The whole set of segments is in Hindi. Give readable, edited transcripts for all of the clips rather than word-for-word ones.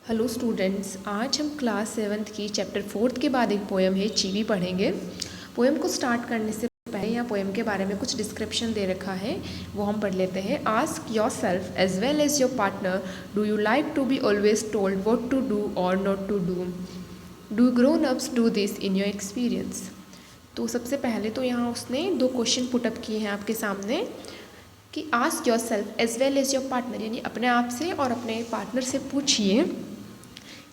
हेलो स्टूडेंट्स, आज हम क्लास 7th की चैप्टर 4 के बाद एक पोएम है चीवी पढ़ेंगे। पोएम को स्टार्ट करने से पहले यहाँ पोएम के बारे में कुछ डिस्क्रिप्शन दे रखा है, वो हम पढ़ लेते हैं। Ask yourself as well as your partner, do you like to be always told what to do और not to do grown ups do this in your experience. तो सबसे पहले तो यहाँ उसने 2 क्वेश्चन पुटअप किए हैं आपके सामने कि ask yourself as well as your partner, यानी अपने आप से और अपने पार्टनर से पूछिए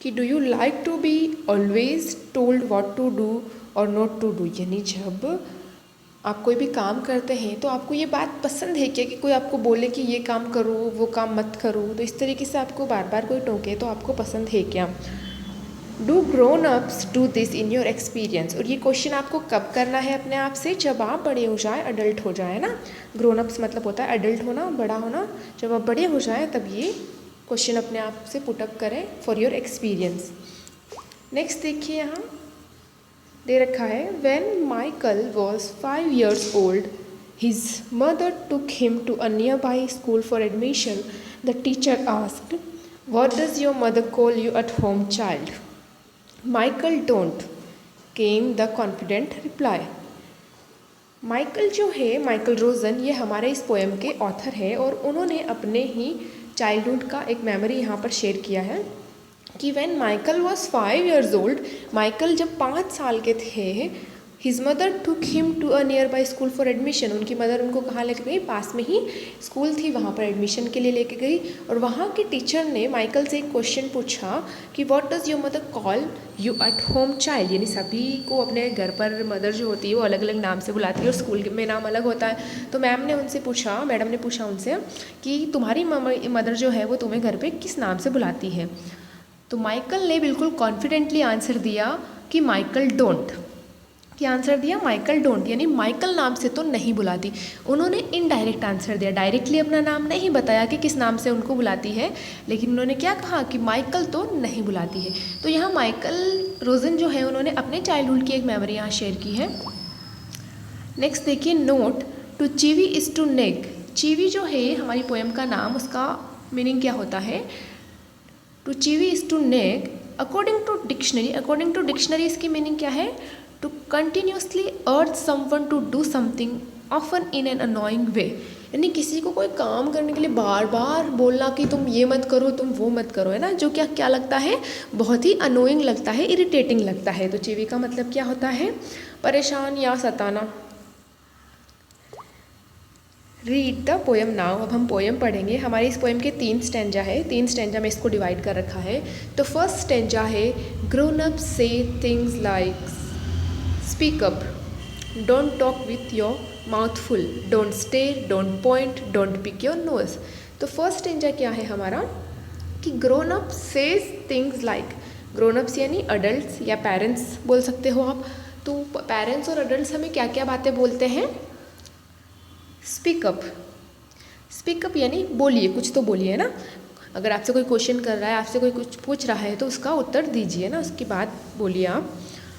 कि do you like to be always told what to do और नॉट टू डू, यानी जब आप कोई भी काम करते हैं तो आपको ये बात पसंद है क्या कि कोई आपको बोले कि ये काम करो वो काम मत करो, तो इस तरीके से आपको बार बार कोई टोके तो आपको पसंद है क्या। Do grown ups do this in your experience, और ये क्वेश्चन आपको कब करना है अपने आप से, जब आप बड़े हो जाए, अडल्ट हो जाए ना। ग्रोन अप्स मतलब होता है अडल्ट होना, बड़ा होना। जब आप बड़े हो जाए तब ये क्वेश्चन अपने आप से पुटअप करें फॉर योर एक्सपीरियंस। नेक्स्ट देखिए, यहाँ दे रखा है when Michael was 5 years old, his mother took him to a nearby school for admission. The teacher asked, what does your mother call you at home, child? Michael don't, came the confident reply. Michael जो है, माइकल रोजन, ये हमारे इस पोएम के ऑथर है और उन्होंने अपने ही चाइल्डहुड का एक मेमोरी यहाँ पर शेयर किया है कि when Michael was 5 years old, Michael जब 5 साल के थे, his mother took him to a nearby school for admission, उनकी मदर उनको कहाँ लेके गई, पास में ही स्कूल थी, वहाँ पर एडमिशन के लिए लेके गई। और वहाँ के टीचर ने माइकल से एक क्वेश्चन पूछा कि what does your mother call you at home, child, यानी सभी को अपने घर पर मदर जो होती है वो अलग अलग नाम से बुलाती है और स्कूल में नाम अलग होता है। तो मैडम ने पूछा उनसे कि तुम्हारी मदर जो है वो तुम्हें घर पर किस नाम से बुलाती है। तो माइकल ने बिल्कुल कॉन्फिडेंटली आंसर दिया कि माइकल डोंट। क्या आंसर दिया? माइकल डोंट, यानी माइकल नाम से तो नहीं बुलाती। उन्होंने इनडायरेक्ट आंसर दिया, डायरेक्टली अपना नाम नहीं बताया कि किस नाम से उनको बुलाती है, लेकिन उन्होंने क्या कहा कि माइकल तो नहीं बुलाती है। तो यहाँ माइकल रोजन जो है उन्होंने अपने चाइल्डहुड की एक मेमोरी यहाँ शेयर की है। नेक्स्ट देखिए, note to chivvy is to नेग। चीवी जो है हमारी पोएम का नाम, उसका मीनिंग क्या होता है? To chivvy is to nag according to dictionary इसकी मीनिंग क्या है? To continuously urge someone to do something often in an annoying way, यानी किसी को कोई काम करने के लिए बार बार बोलना कि तुम ये मत करो तुम वो मत करो, है ना, जो क्या लगता है, बहुत ही अनोइंग लगता है, इरिटेटिंग लगता है। तो चीवी का मतलब क्या होता है? परेशान या सताना। रीड द पोएम नाउ, अब हम पोएम पढ़ेंगे। हमारे इस पोएम के 3 स्टैंजा है, 3 स्टैंजा में इसको डिवाइड कर रखा है। तो फर्स्ट स्टैंजा है ग्रोन अप से things like speak up, don't talk with your mouth full, don't stare, don't point, don't pick your nose. तो फर्स्ट स्टैंजा क्या है हमारा कि grown up says things like, grown ups यानी अडल्ट या पेरेंट्स बोल सकते हो आप। तो पेरेंट्स और अडल्ट हमें क्या क्या बातें बोलते हैं? स्पीकअप, स्पीकअप यानी बोलिए, कुछ तो बोलिए, है ना। अगर आपसे कोई क्वेश्चन कर रहा है, आपसे कोई कुछ पूछ रहा है तो उसका उत्तर दीजिए ना, उसकी बात बोलिए आप।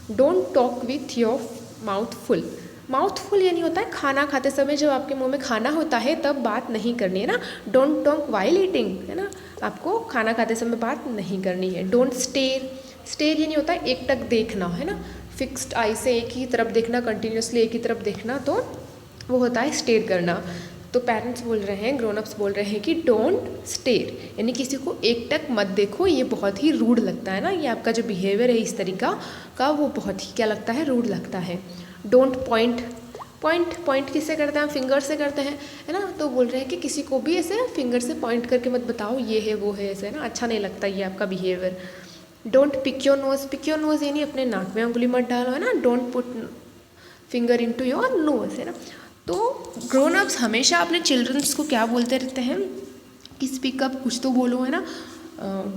Don't talk with your mouth full, mouth full यानी होता है खाना खाते समय, जब आपके मुंह में खाना होता है तब बात नहीं करनी है ना। डोंट टॉक वाइल ईटिंग, है ना, आपको खाना खाते समय बात नहीं करनी है। डोंट स्टेयर, स्टेयर यानी होता है एकटक देखना, है ना, फिक्स्ड आई से एक ही तरफ देखना, कंटिन्यूसली एक ही तरफ देखना, तो वो होता है स्टेयर करना। तो पेरेंट्स बोल रहे हैं, ग्रोन अप्स बोल रहे हैं कि डोंट स्टेयर, यानी किसी को एकटक मत देखो, ये बहुत ही रूड लगता है ना, ये आपका जो बिहेवियर है इस तरीका का वो बहुत ही क्या लगता है, रूड लगता है। डोंट पॉइंट, पॉइंट किससे करते हैं? फिंगर से करते हैं, है ना। तो बोल रहे हैं कि किसी को भी ऐसे फिंगर से पॉइंट करके मत बताओ ये है वो है, ऐसे, है ना, अच्छा नहीं लगता ये आपका behaviour. Don't pick your nose, pick your nose यानी अपने नाक में उंगली मत डालो, है ना। Don't put finger into your nose, है ना। तो ग्रोन अप्स हमेशा अपने चिल्ड्रंस को क्या बोलते रहते हैं कि स्पीकअप, कुछ तो बोलो, है ना।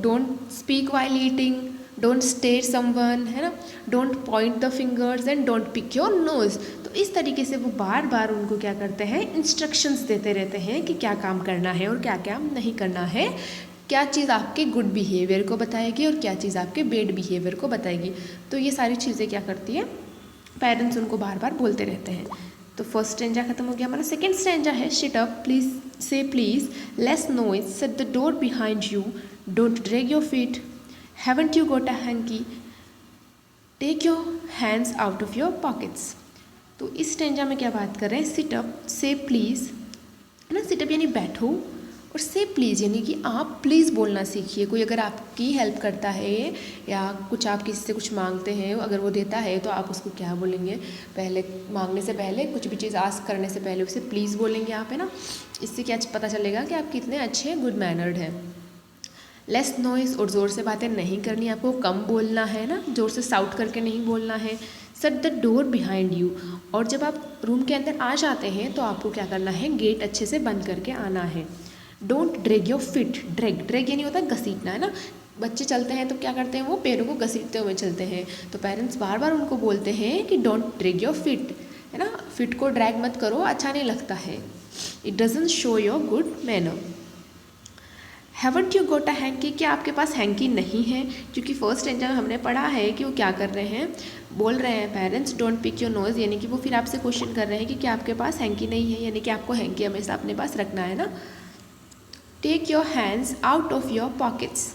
Don't speak while eating, don't stare someone, है ना, don't point the fingers and don't pick your nose. तो इस तरीके से वो बार बार उनको क्या करते हैं, इंस्ट्रक्शंस देते रहते हैं कि क्या काम करना है और क्या क्या नहीं करना है, क्या चीज़ आपके गुड बिहेवियर को बताएगी और क्या चीज़ आपके बैड बिहेवियर को बताएगी। तो ये सारी चीज़ें क्या करती है, पेरेंट्स उनको बार बार बोलते रहते हैं। तो फर्स्ट स्टैंजा खत्म हो गया हमारा। सेकेंड स्टैंजा है शिट अप प्लीज से please, less noise, set the door behind you, don't drag your feet, haven't you got a hanky, take your hands out of your pockets. तो इस स्टैंजा में क्या बात कर रहे हैं, सिट अप, से प्लीज़, है ना, सिट अप यानी बैठो, और से प्लीज़ यानी कि आप प्लीज़ बोलना सीखिए। कोई अगर आपकी हेल्प करता है या कुछ आप किसी से कुछ मांगते हैं, अगर वो देता है तो आप उसको क्या बोलेंगे, पहले मांगने से पहले, कुछ भी चीज़ आस्क करने से पहले उसे प्लीज़ बोलेंगे आप, है ना। इससे क्या पता चलेगा कि आप कितने अच्छे गुड मैनर्ड हैं। लेस नॉइस, और ज़ोर से बातें नहीं करनी, आपको कम बोलना है ना, ज़ोर से साउट करके नहीं बोलना है। Shut the door behind you, और जब आप रूम के अंदर आ जाते हैं तो आपको क्या करना है, गेट अच्छे से बंद करके आना है। Don't drag your fit, drag यानी होता है घसीटना, है ना। बच्चे चलते हैं तो क्या करते हैं, वो पैरों को घसीटते हुए चलते हैं, तो पेरेंट्स बार बार उनको बोलते हैं कि डोंट ड्रैग योर फिट, है ना, फिट को ड्रैग मत करो, अच्छा नहीं लगता है। It doesn't show your good manner. Haven't you got a hanky, क्या आपके पास हैंकी नहीं है, क्योंकि फर्स्ट स्टैंजा में हमने पढ़ा है कि वो क्या कर रहे हैं, बोल रहे हैं parents don't pick your nose, यानी कि वो फिर आपसे क्वेश्चन कर रहे हैं कि क्या आपके पास हैंकी नहीं है, यानी कि आपको हैंकी हमेशा अपने पास रखना है ना। Take your hands out of your pockets,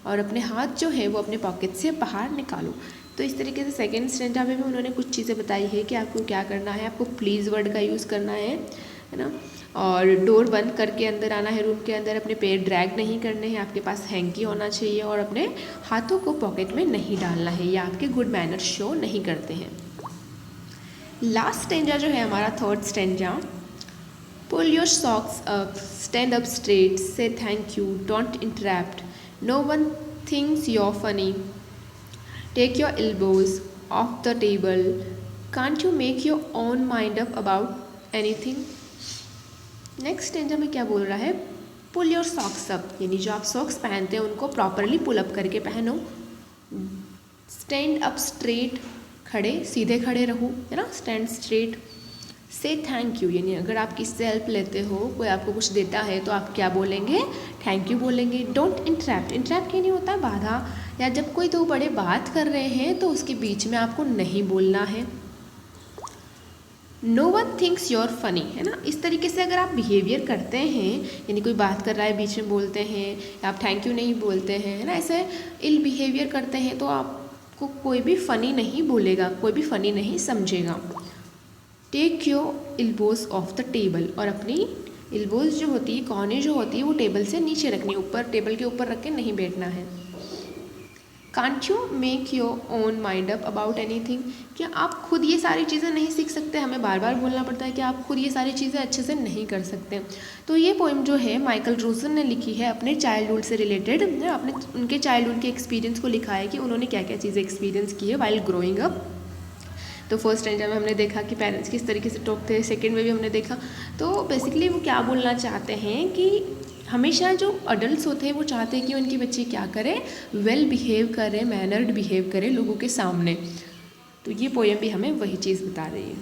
और अपने हाथ जो है वो अपने पॉकेट से बाहर निकालो। तो इस तरीके से सेकेंड स्टैंजा में भी उन्होंने कुछ चीज़ें बताई है कि आपको क्या करना है, आपको प्लीज़ वर्ड का यूज़ करना है ना, और डोर बंद करके अंदर आना है रूम के अंदर, अपने पैर ड्रैग नहीं करने हैं, आपके पास हैंकी होना चाहिए, और अपने हाथों को पॉकेट में नहीं डालना है, ये आपके गुड मैनर शो नहीं करते हैं। लास्ट स्टैंजा जो है हमारा third stanza, pull your socks up, stand up straight, say thank you, don't interrupt, no one thinks your funny, take your elbows off the table, can't you make your own mind up about anything. Next stanza में क्या बोल रहा है, पुल योर सॉक्स अप, यानी जो आप सॉक्स पहनते हैं उनको प्रॉपरली पुल अप करके पहनो। स्टैंड अप स्ट्रेट, खड़े सीधे खड़े रहो, है ना, stand straight. Say thank you, यानी अगर आप किससे हेल्प लेते हो, कोई आपको कुछ देता है तो आप क्या बोलेंगे, थैंक यू बोलेंगे। डोंट इंटरप्ट, इंटरप्ट यानी होता है बाधा, या जब कोई दो बड़े बात कर रहे हैं तो उसके बीच में आपको नहीं बोलना है। No one thinks your funny, है ना, इस तरीके से अगर आप बिहेवियर करते हैं, यानी कोई बात कर रहा है बीच में बोलते हैं, या आप थैंक यू नहीं बोलते हैं, है ना, ऐसे इल बिहेवियर करते हैं तो आपको कोई भी फ़नी नहीं बोलेगा, कोई भी फ़नी नहीं समझेगा। Take your elbows off the table, और अपनी एल्बोज जो होती है, कोहनी जो होती है, वो टेबल से नीचे रखनी, ऊपर टेबल के ऊपर रख के नहीं बैठना है। Can't you make your own mind up about anything, क्या आप खुद ये सारी चीज़ें नहीं सीख सकते, हमें बार बार बोलना पड़ता है कि आप खुद ये सारी चीज़ें अच्छे से नहीं कर सकते। तो ये पोइम जो है माइकल रोसन ने लिखी है अपने चाइल्डहुड से रिलेटेड, अपने उनके चाइल्डहुड के एक्सपीरियंस को लिखा है कि उन्होंने क्या क्या चीज़ें एक्सपीरियंस की है वाइल ग्रोइंग अप। तो फर्स्ट स्टैंजा में हमने देखा कि पेरेंट्स किस तरीके से टोकते हैं, सेकंड में भी हमने देखा। तो बेसिकली वो क्या बोलना चाहते हैं कि हमेशा जो अडल्ट्स होते हैं वो चाहते हैं कि उनके बच्चे क्या करें, वेल बिहेव करें, मैनर्ड बिहेव करें लोगों के सामने। तो ये पोएम भी हमें वही चीज़ बता रही है।